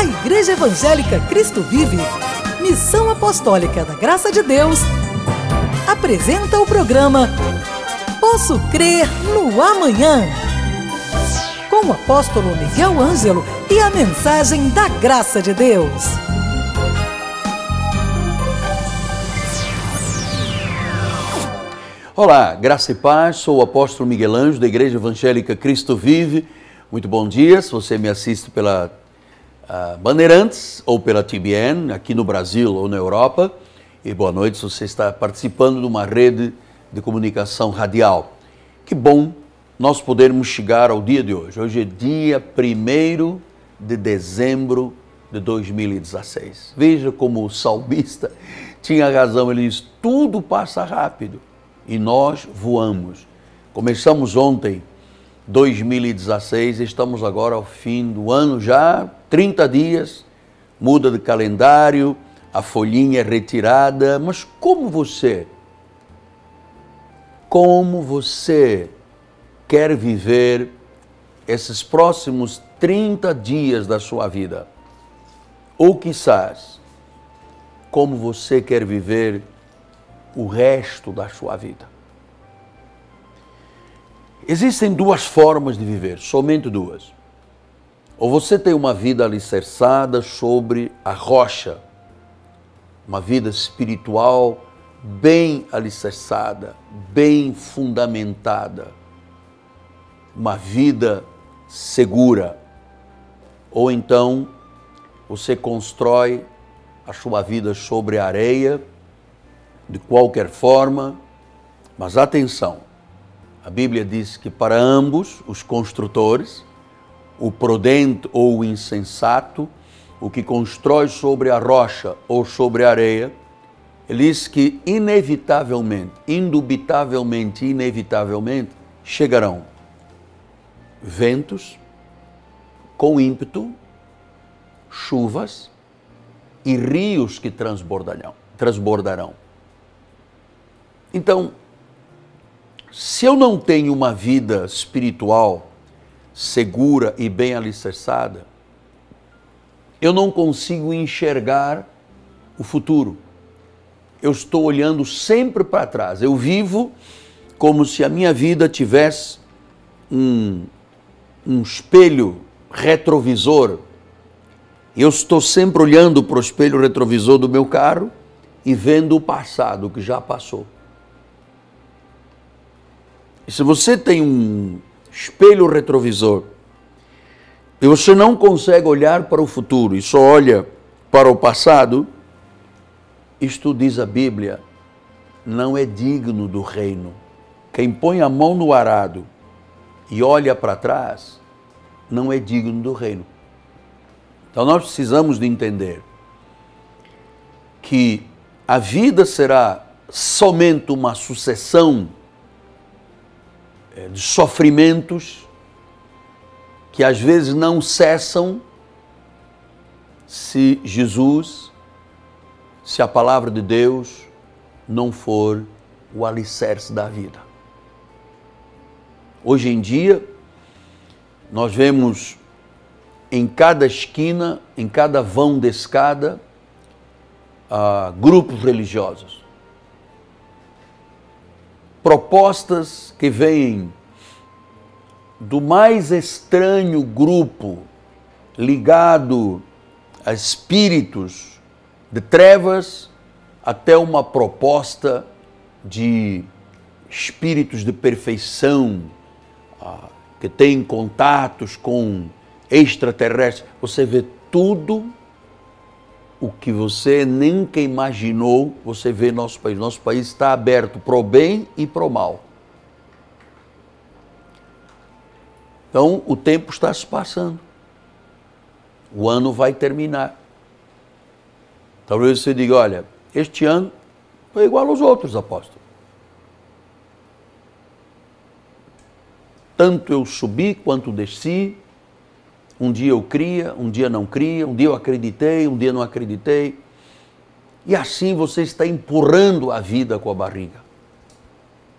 A Igreja Evangélica Cristo Vive, Missão Apostólica da Graça de Deus, apresenta o programa Posso Crer no Amanhã, com o apóstolo Miguel Ângelo e a mensagem da Graça de Deus. Olá, graça e paz, sou o apóstolo Miguel Ângelo da Igreja Evangélica Cristo Vive. Muito bom dia, se você me assiste pela Bandeirantes ou pela TBN, aqui no Brasil ou na Europa. E boa noite se você está participando de uma rede de comunicação radial. Que bom nós podermos chegar ao dia de hoje. Hoje é dia 1º de dezembro de 2016. Veja como o salmista tinha razão, ele diz, tudo passa rápido e nós voamos. Começamos ontem 2016, estamos agora ao fim do ano já, 30 dias, muda de calendário, a folhinha é retirada, mas como você quer viver esses próximos 30 dias da sua vida? Ou quizás, como você quer viver o resto da sua vida? Existem duas formas de viver, somente duas. Ou você tem uma vida alicerçada sobre a rocha, uma vida espiritual bem alicerçada, bem fundamentada, uma vida segura. Ou então você constrói a sua vida sobre a areia, de qualquer forma, mas atenção, a Bíblia diz que para ambos os construtores, o prudente ou o insensato, o que constrói sobre a rocha ou sobre a areia, ele diz que inevitavelmente, indubitavelmente, inevitavelmente, chegarão ventos com ímpeto, chuvas e rios que transbordarão. Então, se eu não tenho uma vida espiritual segura e bem alicerçada, eu não consigo enxergar o futuro. Eu estou olhando sempre para trás. Eu vivo como se a minha vida tivesse um espelho retrovisor. Eu estou sempre olhando para o espelho retrovisor do meu carro e vendo o passado, o que já passou. E se você tem um espelho retrovisor e você não consegue olhar para o futuro e só olha para o passado, isto diz a Bíblia, não é digno do reino. Quem põe a mão no arado e olha para trás, não é digno do reino. Então nós precisamos de entender que a vida será somente uma sucessão de sofrimentos que às vezes não cessam se Jesus, se a palavra de Deus não for o alicerce da vida. Hoje em dia, nós vemos em cada esquina, em cada vão de escada, grupos religiosos. Propostas que vêm do mais estranho grupo ligado a espíritos de trevas até uma proposta de espíritos de perfeição que têm contatos com extraterrestres. Você vê tudo o que você nunca imaginou, você vê no nosso país. Nosso país está aberto para o bem e para o mal. Então, o tempo está se passando. O ano vai terminar. Talvez você diga, olha, este ano foi igual aos outros, apóstolo. Tanto eu subi quanto desci. Um dia eu cria, um dia não cria, um dia eu acreditei, um dia não acreditei. E assim você está empurrando a vida com a barriga.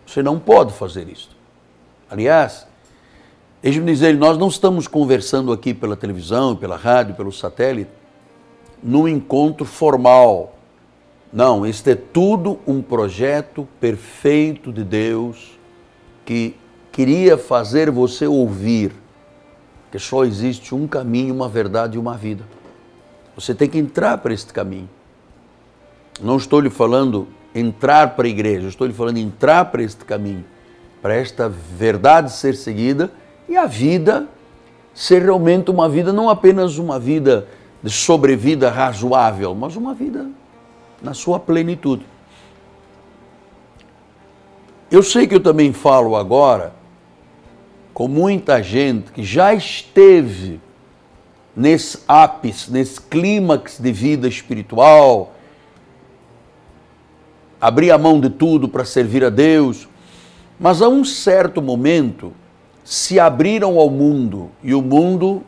Você não pode fazer isso. Aliás, Deixe-me dizer, nós não estamos conversando aqui pela televisão, pela rádio, pelo satélite, num encontro formal. Não, este é tudo um projeto perfeito de Deus que queria fazer você ouvir que só existe um caminho, uma verdade e uma vida. Você tem que entrar para este caminho. Não estou lhe falando entrar para a igreja, estou lhe falando entrar para este caminho, para esta verdade ser seguida e a vida ser realmente uma vida, não apenas uma vida de sobrevida razoável, mas uma vida na sua plenitude. Eu sei que eu também falo agora com muita gente que já esteve nesse ápice, nesse clímax de vida espiritual, abrir a mão de tudo para servir a Deus, mas a um certo momento se abriram ao mundo e o mundo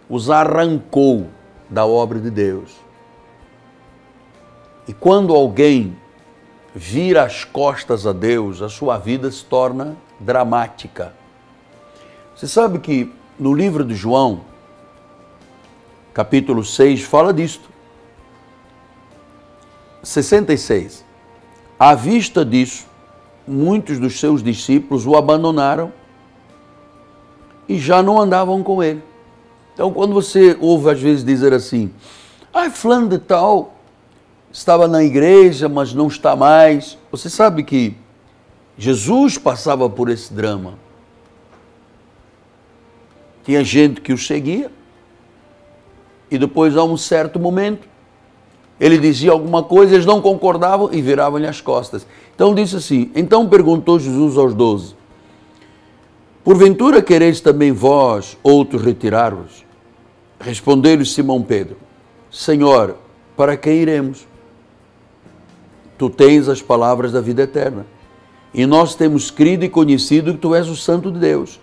os arrancou da obra de Deus. E quando alguém vira as costas a Deus, a sua vida se torna dramática. Você sabe que no livro de João, capítulo 6, fala disto. 66. À vista disso, muitos dos seus discípulos o abandonaram e já não andavam com ele. Então, quando você ouve às vezes dizer assim, fulano de tal estava na igreja, mas não está mais, você sabe que Jesus passava por esse drama. Tinha gente que o seguia e depois, a um certo momento, ele dizia alguma coisa, eles não concordavam e viravam-lhe as costas. Então disse assim, então perguntou Jesus aos 12, porventura quereis também vós outros retirar-vos? Respondeu-lhe Simão Pedro, Senhor, para quem iremos? Tu tens as palavras da vida eterna, e nós temos crido e conhecido que tu és o Santo de Deus.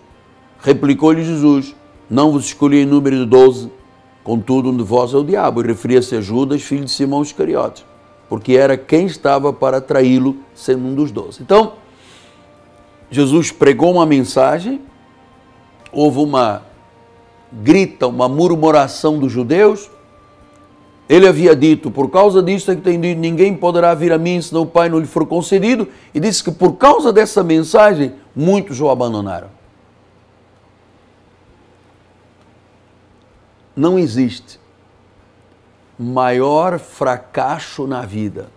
Replicou-lhe Jesus, não vos escolhi em número de 12, contudo um de vós é o diabo. E referia-se a Judas, filho de Simão Iscariotes, porque era quem estava para traí-lo, sendo um dos 12. Então, Jesus pregou uma mensagem, houve uma murmuração dos judeus. Ele havia dito, por causa disso é que tem dito, ninguém poderá vir a mim senão o Pai não lhe for concedido, e disse que por causa dessa mensagem, muitos o abandonaram. Não existe maior fracasso na vida,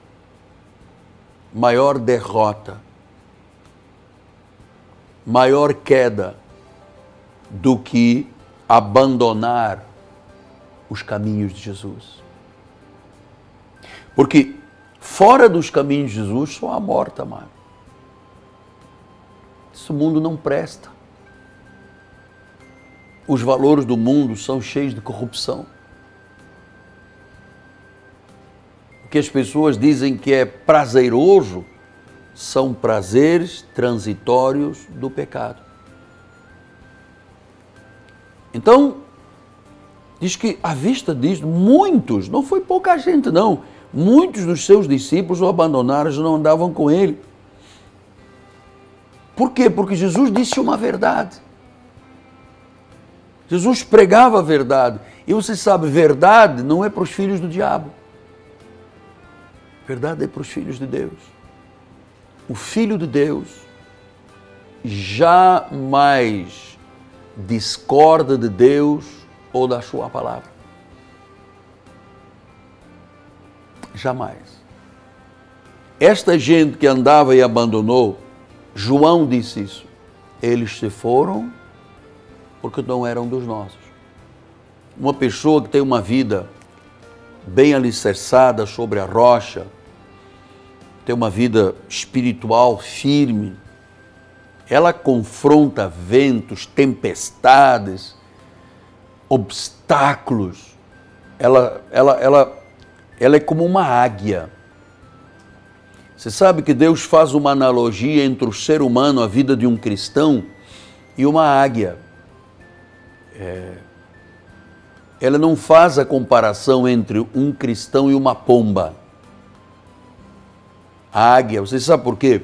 maior derrota, maior queda do que abandonar os caminhos de Jesus. Porque fora dos caminhos de Jesus só há morte, amado. Esse mundo não presta. Os valores do mundo são cheios de corrupção. O que as pessoas dizem que é prazeroso são prazeres transitórios do pecado. Então, diz que à vista disso, muitos, não foi pouca gente não, muitos dos seus discípulos o abandonaram, já não andavam com ele. Por quê? Porque Jesus disse uma verdade. Jesus pregava a verdade. E você sabe, verdade não é para os filhos do diabo. Verdade é para os filhos de Deus. O Filho de Deus jamais discorda de Deus ou da sua palavra. Jamais. Esta gente que andava e abandonou, João disse isso. Eles se foram porque não eram dos nossos. Uma pessoa que tem uma vida bem alicerçada sobre a rocha, tem uma vida espiritual firme, ela confronta ventos, tempestades, obstáculos. Ela é como uma águia. Você sabe que Deus faz uma analogia entre o ser humano, a vida de um cristão, e uma águia. Ela não faz a comparação entre um cristão e uma pomba. A águia, você sabe por quê?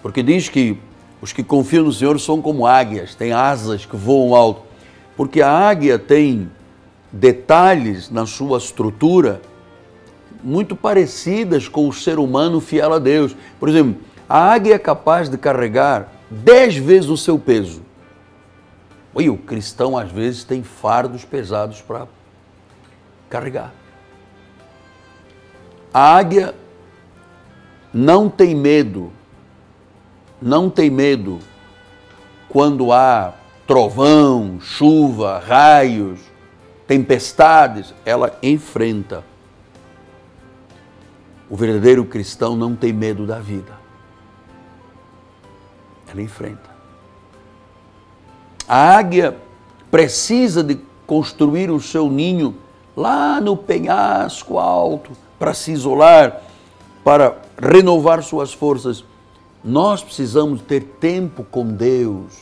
Porque diz que Os que confiam no Senhor são como águias, têm asas que voam alto. Porque a águia tem detalhes na sua estrutura muito parecidas com o ser humano fiel a Deus. Por exemplo, a águia é capaz de carregar 10 vezes o seu peso. E o cristão às vezes tem fardos pesados para carregar. A águia não tem medo quando há trovão, chuva, raios, tempestades, ela enfrenta. O verdadeiro cristão não tem medo da vida. Ela enfrenta. A águia precisa de construir o seu ninho lá no penhasco alto para se isolar, para renovar suas forças. Nós precisamos ter tempo com Deus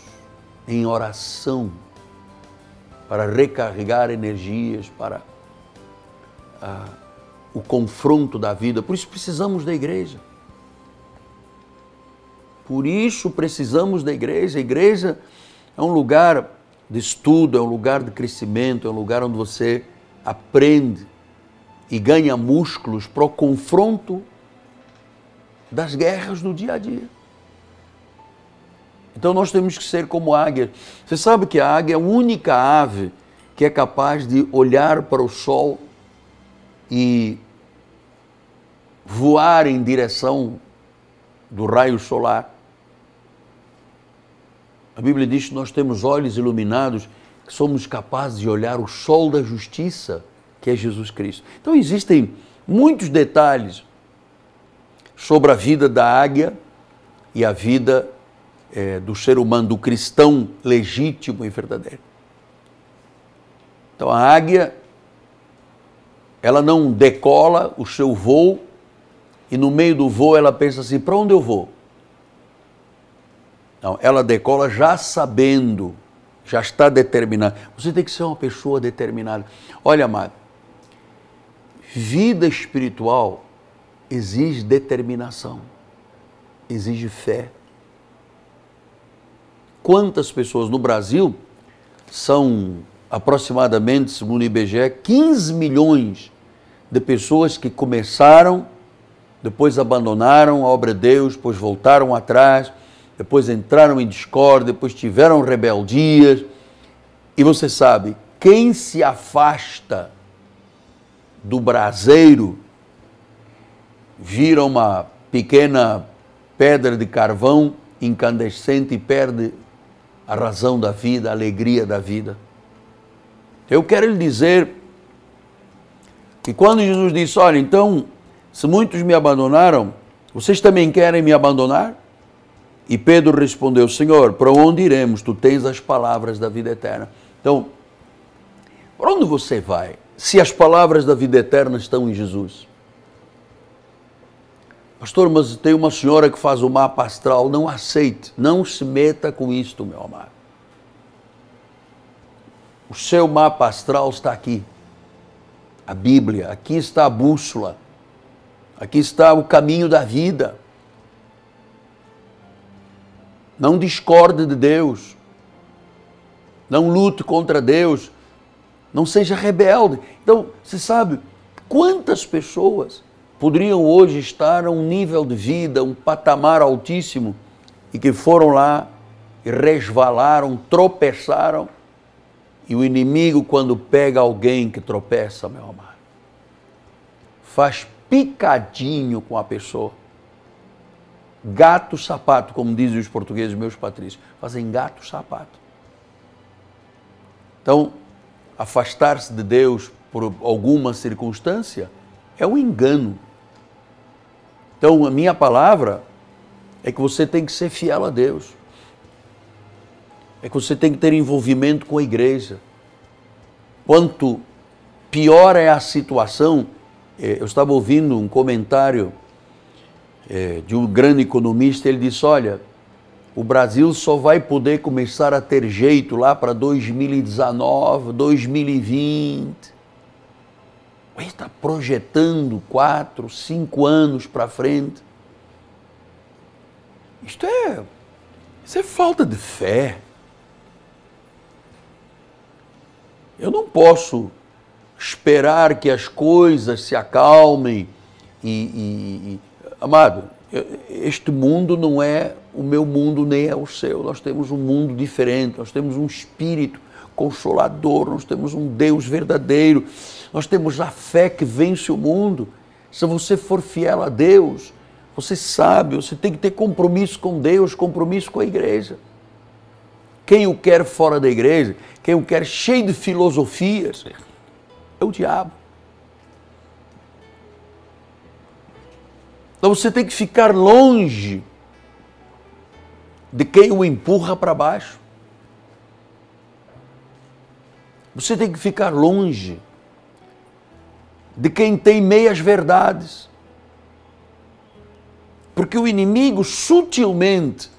em oração para recarregar energias, para o confronto da vida. Por isso precisamos da igreja. Por isso precisamos da igreja. A igreja é um lugar de estudo, é um lugar de crescimento, é um lugar onde você aprende e ganha músculos para o confronto das guerras do dia a dia. Então nós temos que ser como águia. Você sabe que a águia é a única ave que é capaz de olhar para o sol e voar em direção do raio solar. A Bíblia diz que nós temos olhos iluminados, que somos capazes de olhar o sol da justiça, que é Jesus Cristo. Então existem muitos detalhes sobre a vida da águia e a vida do ser humano, do cristão legítimo e verdadeiro. Então a águia, ela não decola o seu voo e no meio do voo ela pensa assim, para onde eu vou? Não, ela decola já sabendo, já está determinada. Você tem que ser uma pessoa determinada. Olha, amado, vida espiritual exige determinação, exige fé. Quantas pessoas no Brasil são aproximadamente, segundo o IBGE, 15 milhões de pessoas que começaram, depois abandonaram a obra de Deus, depois voltaram atrás, depois entraram em discórdia, depois tiveram rebeldias. E você sabe, quem se afasta do braseiro vira uma pequena pedra de carvão incandescente e perde a razão da vida, a alegria da vida. Eu quero lhe dizer que quando Jesus disse, olha, então, se muitos me abandonaram, vocês também querem me abandonar? E Pedro respondeu, Senhor, para onde iremos? Tu tens as palavras da vida eterna. Então, para onde você vai se as palavras da vida eterna estão em Jesus? Pastor, mas tem uma senhora que faz o mapa astral. Não aceite, não se meta com isto, meu amado. O seu mapa astral está aqui. A Bíblia, aqui está a bússola. Aqui está o caminho da vida. Não discorde de Deus. Não lute contra Deus. Não seja rebelde. Então, você sabe quantas pessoas poderiam hoje estar a um nível de vida, um patamar altíssimo, e que foram lá e resvalaram, tropeçaram, e o inimigo, quando pega alguém que tropeça, meu amado, faz picadinho com a pessoa. Gato-sapato, como dizem os portugueses, meus patrícios, fazem gato-sapato. Então, afastar-se de Deus por alguma circunstância é um engano. Então, a minha palavra é que você tem que ser fiel a Deus. É que você tem que ter envolvimento com a igreja. Quanto pior é a situação, eu estava ouvindo um comentário de um grande economista, ele disse, olha, o Brasil só vai poder começar a ter jeito lá para 2019, 2020. Ele está projetando 4, 5 anos para frente. Isto é Isso é falta de fé. Eu não posso esperar que as coisas se acalmem amado, este mundo não é o meu mundo nem é o seu. Nós temos um mundo diferente, nós temos um Espírito Consolador, nós temos um Deus verdadeiro, nós temos a fé que vence o mundo. Se você for fiel a Deus, você sabe, você tem que ter compromisso com Deus, compromisso com a igreja. Quem o quer fora da igreja, quem o quer cheio de filosofias, é o diabo. Então você tem que ficar longe de quem o empurra para baixo. Você tem que ficar longe de quem tem meias verdades. Porque o inimigo sutilmente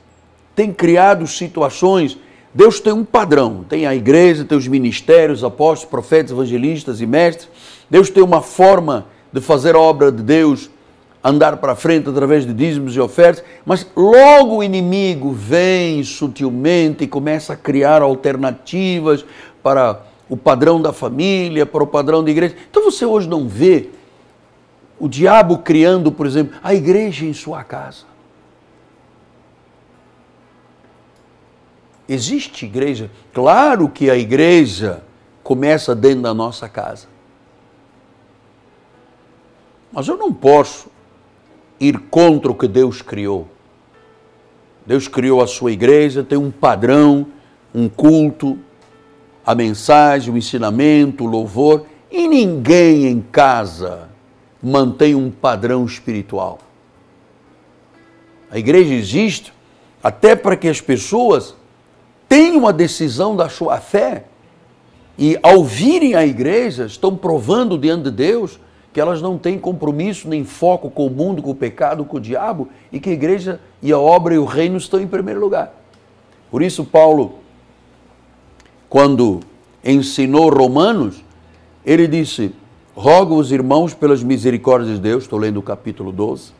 tem criado situações. Deus tem um padrão, tem a igreja, tem os ministérios, apóstolos, profetas, evangelistas e mestres. Deus tem uma forma de fazer a obra de Deus andar para frente através de dízimos e ofertas, mas logo o inimigo vem sutilmente e começa a criar alternativas para o padrão da família, para o padrão da igreja. Então você hoje não vê o diabo criando, por exemplo, a igreja em sua casa. Existe igreja? Claro que a igreja começa dentro da nossa casa. Mas eu não posso ir contra o que Deus criou. Deus criou a sua igreja, tem um padrão, um culto, a mensagem, o ensinamento, o louvor, e ninguém em casa mantém um padrão espiritual. A igreja existe até para que as pessoas tenham uma decisão da sua fé e, ao virem à igreja, estão provando diante de Deus que elas não têm compromisso nem foco com o mundo, com o pecado, com o diabo, e que a igreja e a obra e o reino estão em primeiro lugar. Por isso Paulo, quando ensinou Romanos, ele disse: rogo os irmãos pelas misericórdias de Deus, estou lendo o capítulo 12,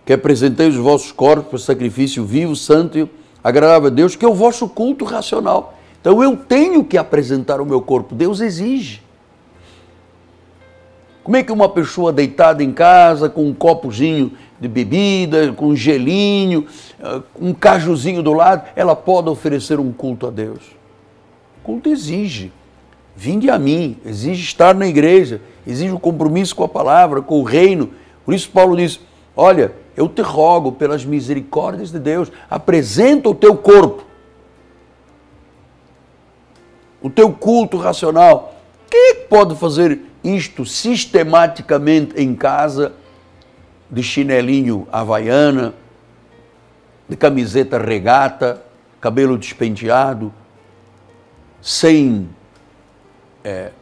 que apresenteis os vossos corpos para sacrifício vivo, santo e agradável a Deus, que é o vosso culto racional. Então eu tenho que apresentar o meu corpo, Deus exige. Como é que uma pessoa deitada em casa, com um copozinho de bebida, com um gelinho, um cajuzinho do lado, ela pode oferecer um culto a Deus? O culto exige. Vinde a mim, exige estar na igreja, exige o compromisso com a palavra, com o reino. Por isso Paulo diz: olha, eu te rogo pelas misericórdias de Deus, apresenta o teu corpo, o teu culto racional. Quem é que pode fazer isto sistematicamente em casa, de chinelinho havaiana, de camiseta regata, cabelo despenteado, sem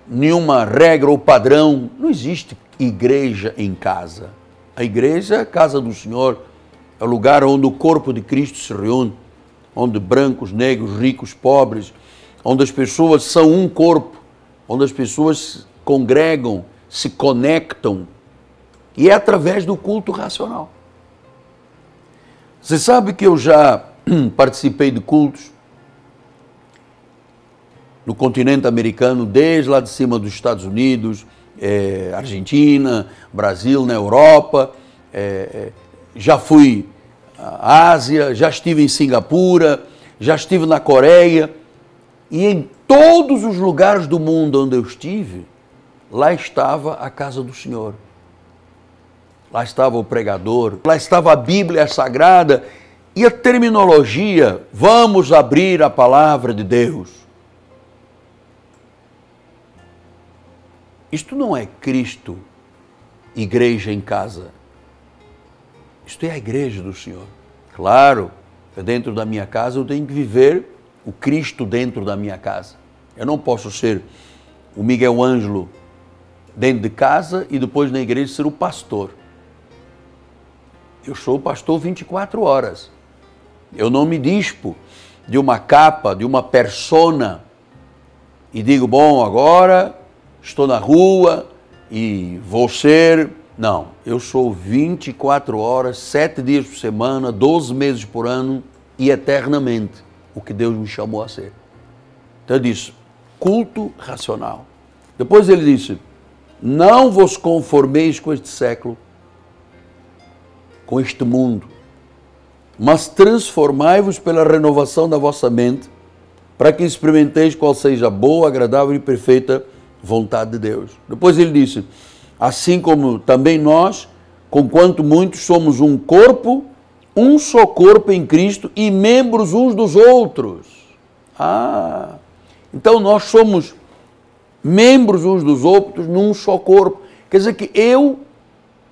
nenhuma regra ou padrão? Não existe igreja em casa. A igreja é a casa do Senhor, é o lugar onde o corpo de Cristo se reúne, onde brancos, negros, ricos, pobres, onde as pessoas são um corpo, onde as pessoas congregam, se conectam, e é através do culto racional. Você sabe que eu já participei de cultos no continente americano, desde lá de cima dos Estados Unidos, Argentina, Brasil, na Europa, já fui à Ásia, já estive em Singapura, já estive na Coreia, e em todos os lugares do mundo onde eu estive, lá estava a casa do Senhor. Lá estava o pregador, lá estava a Bíblia Sagrada e a terminologia: vamos abrir a palavra de Deus. Isto não é Cristo, igreja em casa. Isto é a igreja do Senhor. Claro, dentro da minha casa eu tenho que viver o Cristo dentro da minha casa. Eu não posso ser o Miguel Ângelo dentro de casa e depois na igreja ser o pastor. Eu sou o pastor 24 horas. Eu não me dispo de uma capa, de uma persona e digo: bom, agora estou na rua e vou ser... Não, eu sou 24 horas, 7 dias por semana, 12 meses por ano, e eternamente o que Deus me chamou a ser. Então ele disse, culto racional. Depois ele disse, não vos conformeis com este século, com este mundo, mas transformai-vos pela renovação da vossa mente, para que experimenteis qual seja a boa, agradável e perfeita vontade de Deus. Depois ele disse, assim como também nós, conquanto muitos somos um corpo, um só corpo em Cristo e membros uns dos outros. Então nós somos membros uns dos outros num só corpo. Quer dizer que eu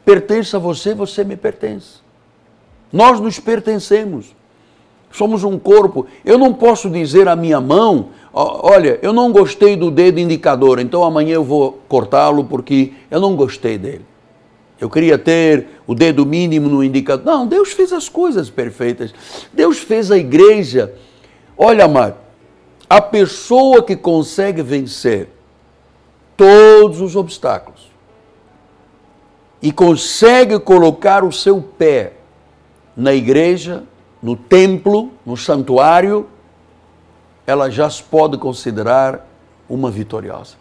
pertenço a você, você me pertence. Nós nos pertencemos. Somos um corpo. Eu não posso dizer à minha mão, olha, eu não gostei do dedo indicador, então amanhã eu vou cortá-lo porque eu não gostei dele. Eu queria ter o dedo mínimo no indicador. Não, Deus fez as coisas perfeitas. Deus fez a igreja. Olha, amado, a pessoa que consegue vencer todos os obstáculos e consegue colocar o seu pé na igreja, no templo, no santuário, ela já se pode considerar uma vitoriosa.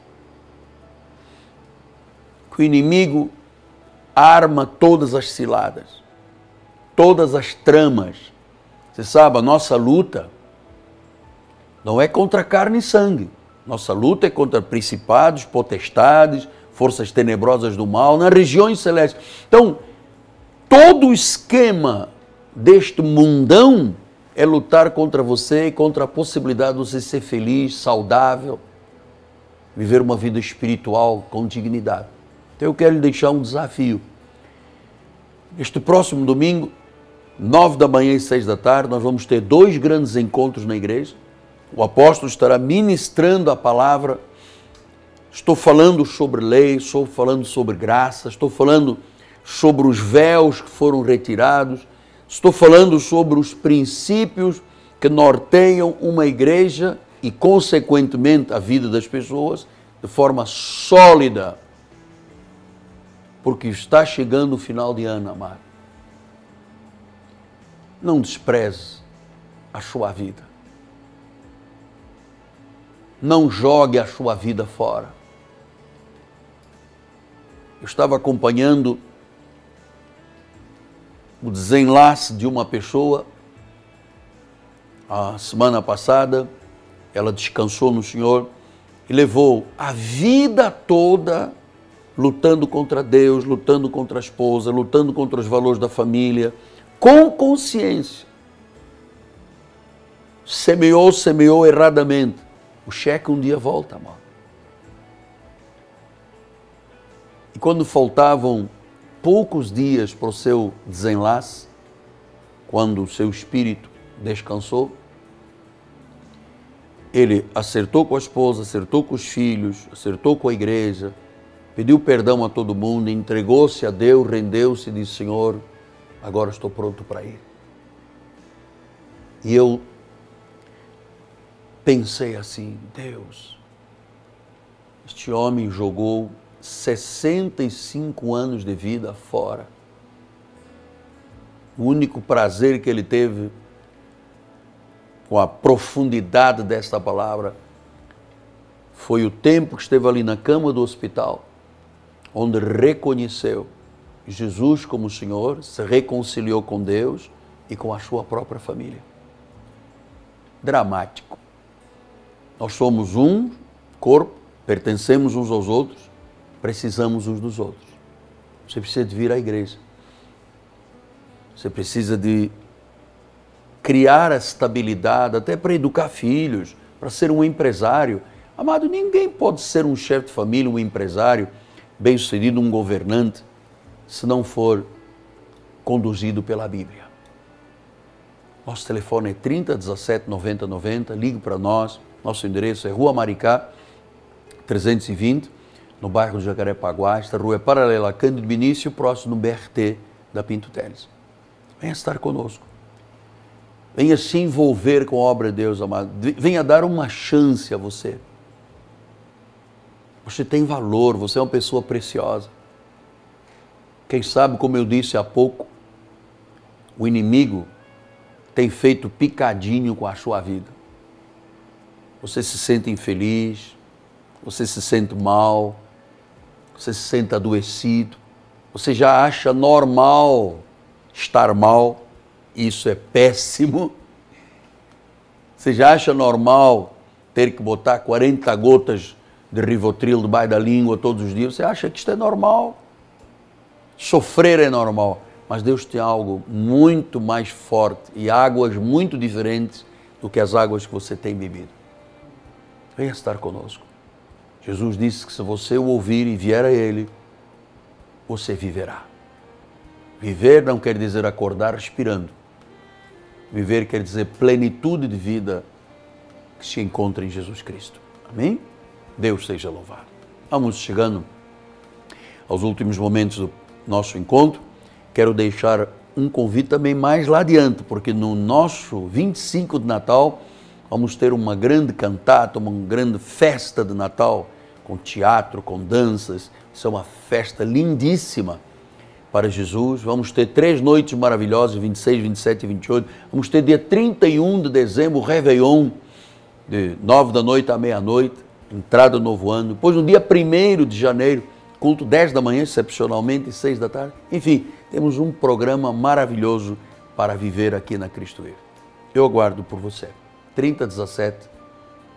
O inimigo arma todas as ciladas, todas as tramas. Você sabe, a nossa luta não é contra carne e sangue. Nossa luta é contra principados, potestades, forças tenebrosas do mal, nas regiões celestes. Então, todo o esquema deste mundão é lutar contra você e contra a possibilidade de você ser feliz, saudável, viver uma vida espiritual com dignidade. Então eu quero lhe deixar um desafio. Este próximo domingo, 9 da manhã e 6 da tarde, nós vamos ter 2 grandes encontros na igreja. O apóstolo estará ministrando a palavra. Estou falando sobre lei, estou falando sobre graça, estou falando sobre os véus que foram retirados, estou falando sobre os princípios que norteiam uma igreja e, consequentemente, a vida das pessoas de forma sólida. Porque está chegando o final de ano, amado. Não despreze a sua vida. Não jogue a sua vida fora. Eu estava acompanhando o desenlace de uma pessoa. A semana passada, ela descansou no Senhor e levou a vida toda lutando contra Deus, lutando contra a esposa, lutando contra os valores da família, com consciência. Semeou erradamente. O cheque um dia volta, amado. E quando faltavam poucos dias para o seu desenlace, quando o seu espírito descansou, ele acertou com a esposa, acertou com os filhos, acertou com a igreja, pediu perdão a todo mundo, entregou-se a Deus, rendeu-se e disse, Senhor, agora estou pronto para ir. E eu pensei assim, Deus, este homem jogou 65 anos de vida fora. O único prazer que ele teve com a profundidade desta palavra foi o tempo que esteve ali na cama do hospital, onde reconheceu Jesus como Senhor, se reconciliou com Deus e com a sua própria família. Dramático. Nós somos um corpo, pertencemos uns aos outros, precisamos uns dos outros. Você precisa de vir à igreja. Você precisa de criar a estabilidade, até para educar filhos, para ser um empresário. Amado, ninguém pode ser um chefe de família, um empresário, bem-sucedido, um governante, se não for conduzido pela Bíblia. Nosso telefone é 30 17 90 90, ligue para nós. Nosso endereço é Rua Maricá, 320, no bairro do Jacarepaguá. Esta rua é paralela a Cândido Vinícius, próximo do BRT da Pinto Teles. Venha estar conosco. Venha se envolver com a obra de Deus, amado. Venha dar uma chance a você. Você tem valor, você é uma pessoa preciosa. Quem sabe, como eu disse há pouco, o inimigo tem feito picadinho com a sua vida. Você se sente infeliz, você se sente mal, você se sente adoecido, você já acha normal estar mal, isso é péssimo. Você já acha normal ter que botar 40 gotas de Rivotril debaixo da língua todos os dias? Você acha que isto é normal? Sofrer é normal, mas Deus tem algo muito mais forte e águas muito diferentes do que as águas que você tem bebido. Venha estar conosco. Jesus disse que se você o ouvir e vier a Ele, você viverá. Viver não quer dizer acordar respirando. Viver quer dizer plenitude de vida que se encontra em Jesus Cristo. Amém? Deus seja louvado. Vamos chegando aos últimos momentos do nosso encontro. Quero deixar um convite também mais lá adiante, porque no nosso 25 de Natal vamos ter uma grande cantata, uma grande festa de Natal, com teatro, com danças. Isso é uma festa lindíssima para Jesus. Vamos ter 3 noites maravilhosas, 26, 27 e 28. Vamos ter dia 31 de dezembro, o Réveillon, de 9 da noite à meia-noite, entrada do novo ano. Depois, no dia 1º de janeiro, culto 10 da manhã, excepcionalmente, e 6 da tarde. Enfim, temos um programa maravilhoso para viver aqui na Cristo Vive. Eu aguardo por você. 3017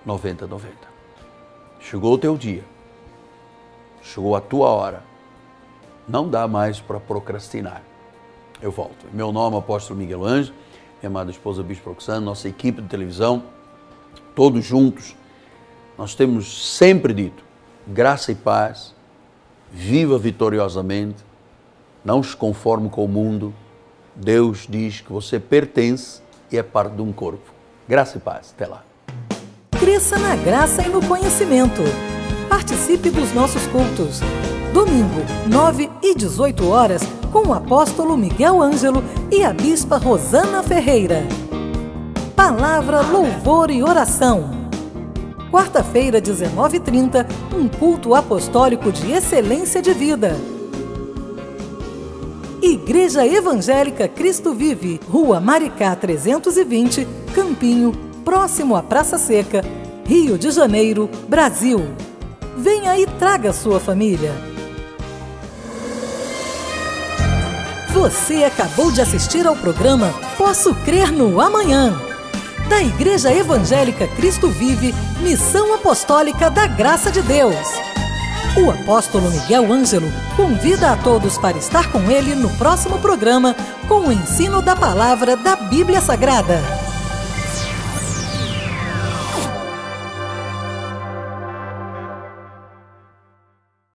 9090. Chegou o teu dia. Chegou a tua hora. Não dá mais para procrastinar. Eu volto. Meu nome é Apóstolo Miguel Ângelo, minha amada esposa Bispo Roxana, nossa equipe de televisão, todos juntos. Nós temos sempre dito, graça e paz, viva vitoriosamente, não se conforme com o mundo. Deus diz que você pertence e é parte de um corpo. Graça e paz. Até lá. Cresça na graça e no conhecimento. Participe dos nossos cultos. Domingo, 9 e 18 horas, com o apóstolo Miguel Ângelo e a bispa Rosana Ferreira. Palavra, louvor e oração. Quarta-feira, 19h30, um culto apostólico de excelência de vida. Igreja Evangélica Cristo Vive, Rua Maricá 320, Campinho, próximo à Praça Seca, Rio de Janeiro, Brasil. Venha e traga sua família. Você acabou de assistir ao programa Posso Crer no Amanhã, da Igreja Evangélica Cristo Vive, Missão Apostólica da Graça de Deus. O apóstolo Miguel Ângelo convida a todos para estar com ele no próximo programa com o ensino da palavra da Bíblia Sagrada.